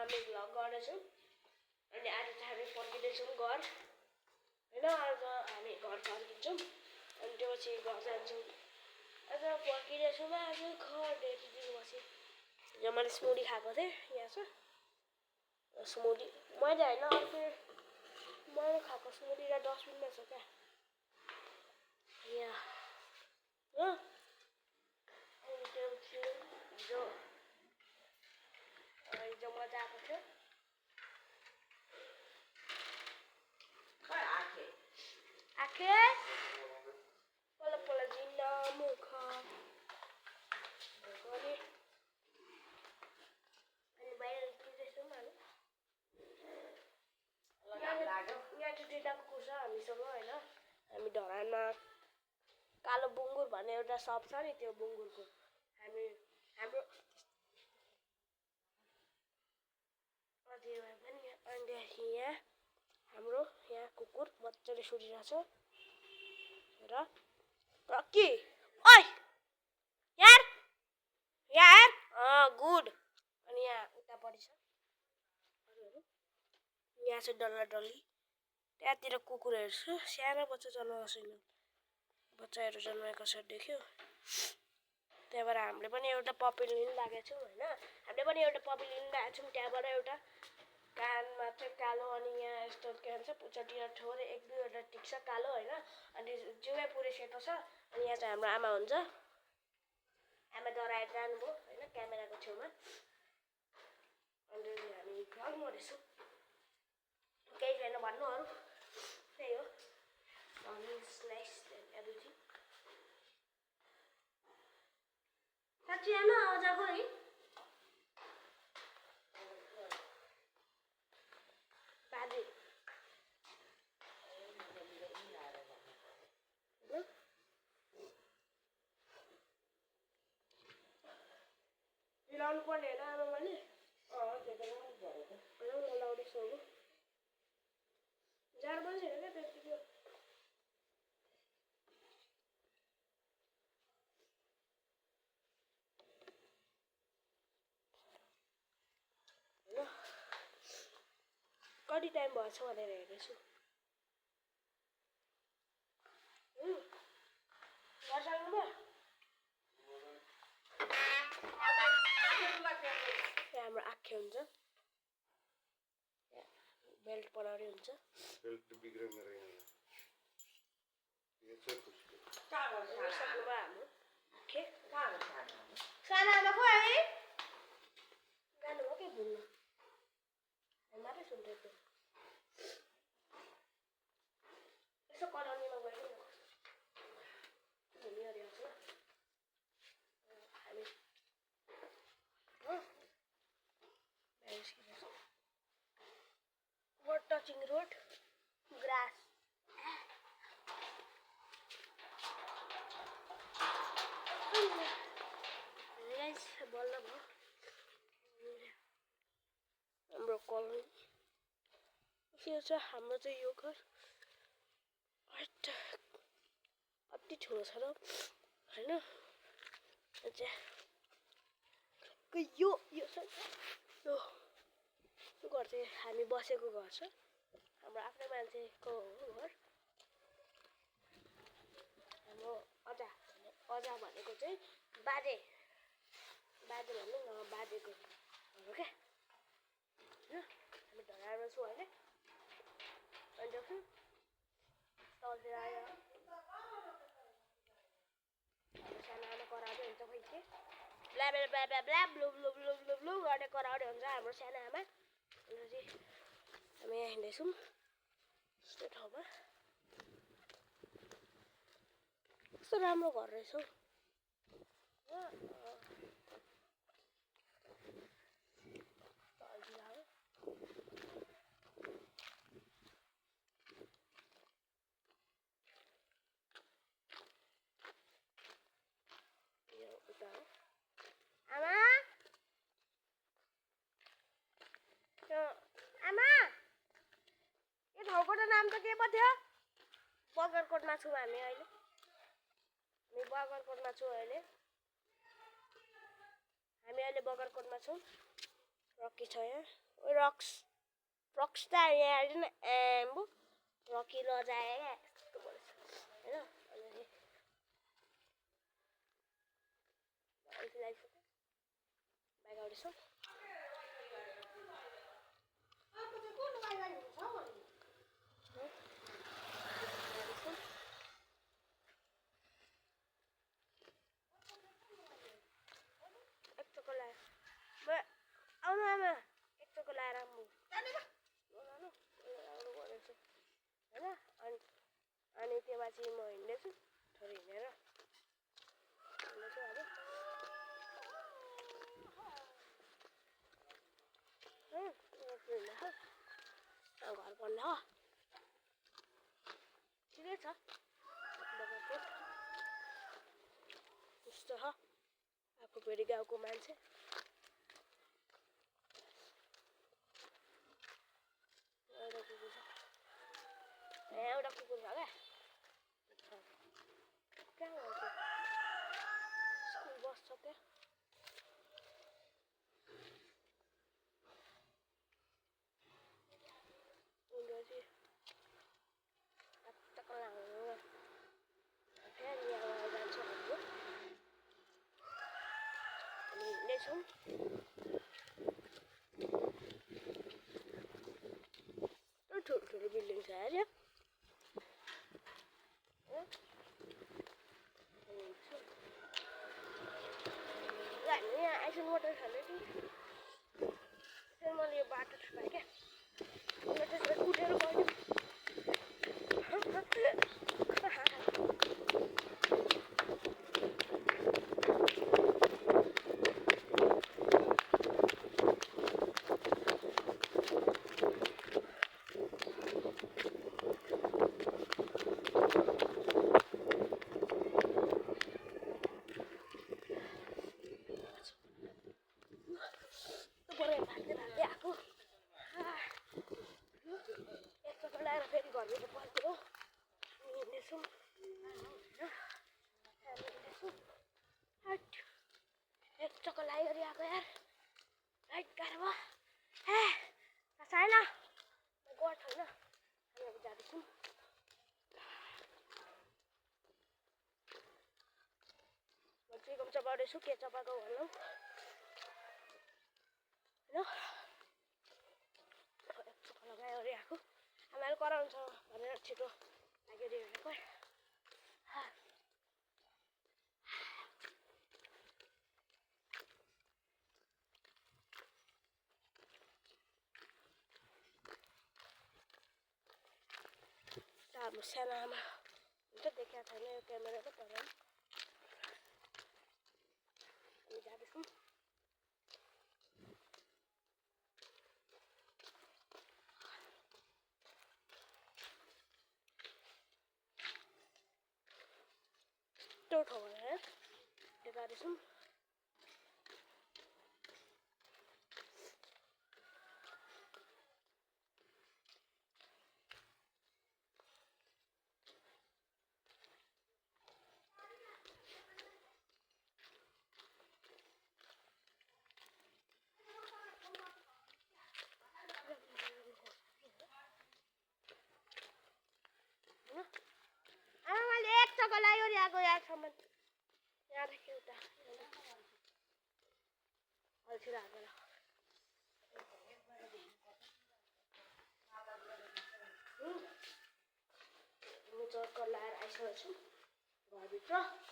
हामी भ्लग गर्दैछौँ अनि आज चाहिँ हामी फर्किँदैछौँ घर होइन। आज हामी घर फर्किन्छौँ अनि त्यो पछि घर जान्छौँ। आज फर्किँदैछौँ आज घर धेरै दिनपछि। यो मैले स्मुदी खाएको थिएँ, यहाँ छ स्मुदी। मैले होइन अर्को मैले खाएको स्मुदी र डस्टबिनमा छ क्या यहाँ हो। अनि त्यो हिजो मजा आएको थियो। आखे पल्ल पल्ल जिल्ला मुख अनि बाहिर निस्किँदैछौँ हामी। यहाँ चाहिँ दुईवटा कुकुर छ हामीसँग होइन। हामी ढलानमा कालो बुङ्गुर भन्ने एउटा सप छ नि, त्यो बुङ्गुरको हाम्रो अनि यहाँ हाम्रो यहाँ कुकुर मजाले सुतिरहेको छ र रक्की ओइ यार यार गुड। अनि यहाँ उतापट्टि छ यहाँ चाहिँ डल्ला डल्ली। त्यहाँतिर कुकुरहरू छ, सानो बच्चा जन्माएको छैन, बच्चाहरू जन्माएको छ देख्यो। त्यहाँबाट हामीले पनि एउटा पपी लिनु लागेको छौँ होइन। हामीले पनि एउटा पपी लिनु लागेको छौँ। त्यहाँबाट एउटा कानमा चाहिँ कालो अनि यहाँ यस्तो के भन्छ पुच्छरतिर थोरै एक दुईवटा टिक छ कालो होइन। अनि जिउमै पुरै सेतो छ। अनि यहाँ चाहिँ हाम्रो आमा हुन्छ। आमा डराएर जानुभयो होइन क्यामेराको छेउमा। अनि हामी भ्लग गर्दैछौँ, केही छैन भन्नु अरू त्यही हो। साँच्ची आमा आवाज आएको है बाजे मिलाउनु पर्ने होइन आमा मैले लाउँदैछु अब जाडो पनि छैन क्या त्यतिको। कति टाइम भएछ भनेर हेर्दैछु। घर जानुभयो हाम्रो आँखे हुन्छ बेल्ट पराउरै हुन्छ। बेल्ट बिग्रेन रहेन सक्नुभयो हाम्रो आँखे सानो आमा खो है जानुभयो के भुल्नु मात्रै सुन्दैछु। यसो कलोनीमा गएर भुलिहाल्यो छ हामी हो। We're touching road, grass. Guys, बल्ल भयो हाम्रो कलोनी। यो छ हाम्रो चाहिँ यो घर कति ठुलो छ र होइन। यो छ यो घर चाहिँ हामी बसेको घर छ, हाम्रो आफ्नै मान्छेको हो घर। हाम्रो अजा भनेको चाहिँ बाजे भन्नु न बाजेको हो क्या होइन। हामी ढलारमा छु अहिले। अनि देख्छु तलतिर आयो सानो आमा कराउँदै हुन्छ खोइ के blah blah blah blah blah blue blue blue blue blue गर्ने कराउँदै हुन्छ हाम्रो सानो आमा। अन्त चाहिँ हामी यहाँ हिँड्दैछौँ यस्तो ठाउँमा। कस्तो राम्रो घर रहेछ हौ। आमा यो ठाउँको त नाम त के पो थियो? बगरकोटमा छौँ हामी अहिले। बगरकोटमा छौँ अहिले। हामी अहिले बगरकोटमा छौँ र रकी छ यहाँ रक्स रक्स त यहाँ हेर्नु न आम्बो रकी लजाए क्या यस्तो परेछ होइन अनि बाइक आउँदैछ एकचोटि लाएर आउनु आमा एकचोटि लाएर आउनु होइन अनि त्यो माथि म हिँड्दैछु छोरी हिँडेर हिँड्दैछु अब घर पढ्न हो ठिकै छ कस्तो छ आफू फेरि गाउँको मान्छे एउटा कुकुर छ क्या कहाँ गएको स्कुल बस्छ क्या फेरि यहाँ जान्छ हाम्रो हामी हिँड्दैछौँ ठुल्ठुलो बिल्डिङ छ अरे हामी यहाँ आइसक्रिम वाटर खाँदै थियौँ त्यसरी मैले यो बाटो छुपाएँ क्या अन्त त्यसलाई कुटेर गयो घरबाट पर्थ्यो हिँड्दैछौँ एक चक्कर लाग्यो अरे आएको यार राइट गाह्रो भयो छैन गठ होइन हामी अब जाँदैछौँ म चिकन चपाउँदैछु के चपाएको भनौँ होइन एक चक्कर लगायो अरे आएको आमाले कराउँछ भनेर छिटो लाग्यो अरे हेरेको हाम्रो सानो आमा हुन्छ देखाएको छैन यो क्यामेरामा तर हामी जाँदैछौँ त्यो ठाउँमा जाँदैछौँ आमाले एक चक्कर लाग्यो नि आएको यहाँसम्म यहाँदेखि उता अल्छी लाग्दैन म चक्कर लगाएर आइसकेको छु घरभित्र